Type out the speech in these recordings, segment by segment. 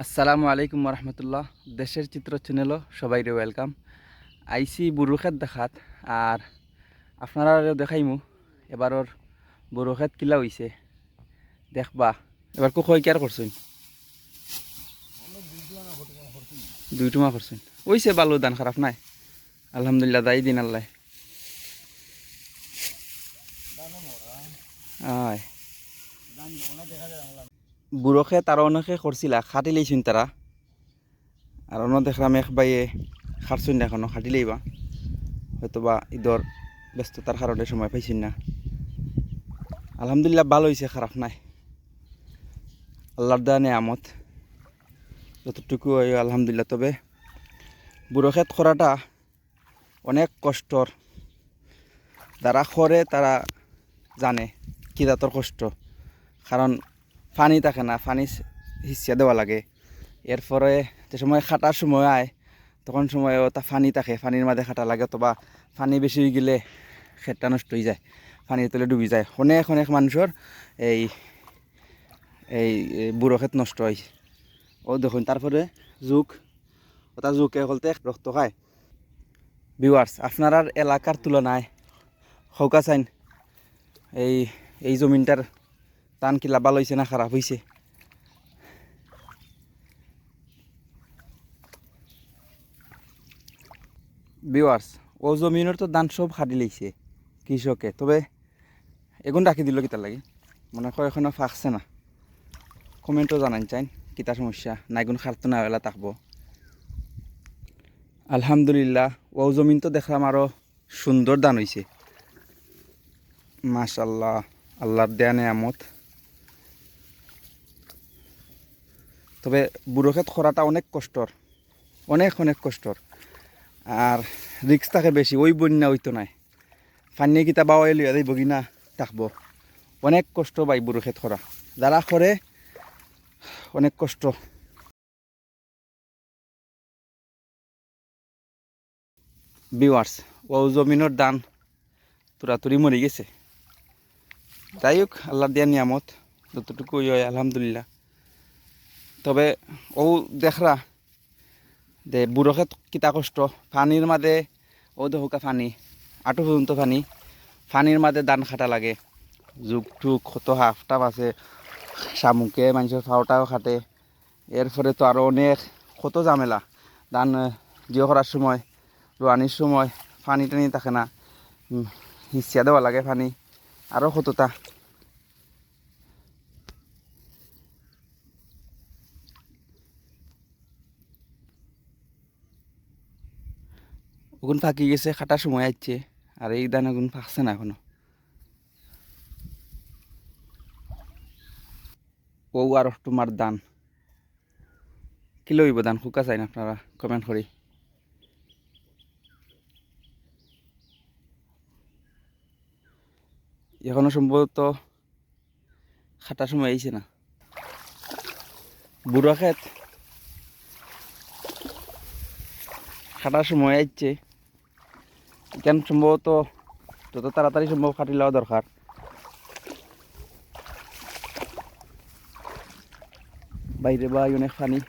আসসালামু আলাইকুম রহমতুল্লাহ। দেশের চিত্র চ্যানেলও সবাইরে ওয়েলকাম। আইসি বুরুখেত দেখাত আর আপনারা দেখাইমু এবারর বুরুখেত কিলা হইছে দেখবা। এবার কই কেয়ার করছেন? দুই টুমা করছেন, ওইছে বালু দান খারাপ নাই আলহামদুলিল্লাহ। দাই দিন আল্লাহ। আয় বুরুখেত আর অনেকে করছিলা, খাটি লইছেন তারা। আর অন্য দেখলাম এক বাইয়ে খাটছেন না, এখনো খাটি লইবা, হয়তোবা ঈদর ব্যস্ততার কারণে সময় পাইছেন না। আলহামদুলিল্লাহ ভালো হয়েছে, খারাপ নাই। আল্লাহর দেয়া নেয়ামত যতটুকু হয় আলহামদুলিল্লাহ। তবে বুড়োক্ষেত করাটা অনেক কষ্টর। যারা করে তারা জানে কি জাতর কষ্ট। কারণ পানি থাকে না, পানি হিসিয়া দেওয়া লাগে। এরপরে যে সময় খাটার সময় আয় তখন সময় তা পানি থাকে, পানির মাঝে খাটা লাগে। অথবা পানি বেশি হয়ে গেলে ক্ষেতটা নষ্ট হয়ে যায়, পানির তলে ডুবি যায়। অনেক অনেক মানুষের এই এই বুড়ো ক্ষেত নষ্ট হয়। ও দেখুন, তারপরে যুগ ওটা যুগে বলতে রক্ত খায়। ভিউয়ার্স, আপনার এলাকার তুলনায় হৌকা চাইন এই এই জমিনটার টান কি লাভা লইছে না খারাপ হয়েছে? ভিউয়ার্স, ও জমিনের তো ধান সব খাটি লইছে কৃষকে। তবে এগুন রাখি দিল কিতার লাগে, মনে হয় এখনো ফাঁকছে না। কমেন্টও জানান চাইন কিতা সমস্যা, না এগুন খারতো না এলা থাকবো। আলহামদুলিল্লাহ, ও জমিন তো দেখলাম আরো সুন্দর ধান হয়েছে মাশাল্লাহ। আল্লাহর দেয়া নেয়ামত। তবে বুড়ো ক্ষেত করাটা অনেক কষ্টর, অনেক অনেক কষ্টর। আর রিক্স থাকে বেশি, ওই বন্যা হইতো নাই, পানি কিতা বাওয়াই লইয়া যাইব কিনা থাকবো। অনেক কষ্ট পাই বুড়ো ক্ষেত করা, যারা করে অনেক কষ্ট। ভিউয়ার্স, ও জমিনের দান তুরাতুরি মরে গেছে। যাই হোক, আল্লাহ দিয়া নিয়ামত যতটুকু হয় আলহামদুলিল্লাহ। তবে ও দেখরা দে বুড়ো ক্ষেত কিতা কষ্ট। পানির মাঝে ও দেখুকা পানি আঁটু পর্যন্ত পানি, পানির মাঝে ধান খাটা লাগে। যুগ টুক কত হাফটাপ আছে, শামুকে মানুষের ফাওটাও খাটে। এরপরে তো আরও অনেক কত ঝামেলা। ধান জিও করার সময়, রোয়ানির সময় পানি টানি থাকে না, হিসিয়া দেওয়া লাগে পানি, আরও কতটা। ওগুন ফাঁকি গেছে, খাটার সময় আসছে। আর এই ধান ওগুন ফাঁকছে না এখনো। ও আর তোমার দান কি লইব, দান শুকা চাই না আপনারা কমেন্ট করি। এখনো সম্ভবত খাটার সময় আইছে না। বুড়া ক্ষেত খাটার সময় আসছে, কেন সম্ভবত যত তাড়াতাড়ি সম্ভব খাটি লওয়া দরকার। বাইরে বা অনেক পানি,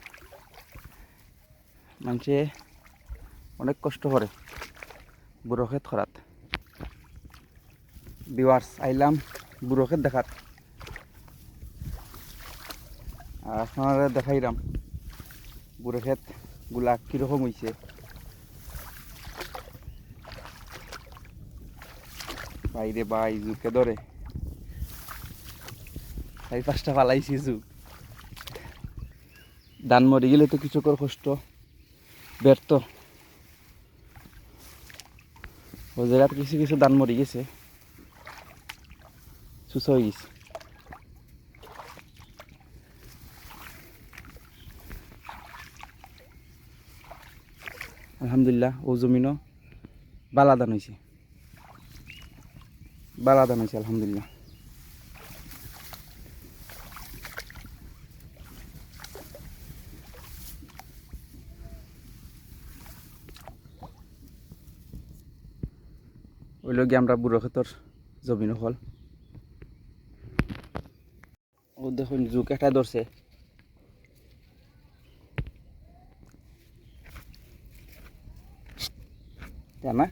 মানুষে অনেক কষ্ট করে বুড়ো ক্ষেত খরাত। ভিউয়ার্স, আইলাম বুড়ো ক্ষেত দেখাত, আর আপনারা দেখাইলাম বুড়ো ক্ষেত গুলা কীরকম হয়েছে। বাইরে বাই জুকে ধরে 4-5টা পালাইছি জুক। ধান মরে গেলে তো কৃষকের কষ্ট ব্যর্থ। ও জায়গাত কিছু কিছু ধান মরে গেছে, সুস্থ হয়ে গেছে। আলহামদুলিল্লাহ, ও জমিনও বালা ধান হয়েছে, বালা ধান হয়েছে আলহামদুলিল্লাহ। ওই লগে আমরা বুড়ো ক্ষেতর জমিন ফল। ও দেখুন জুক একটা ধরছে, জানা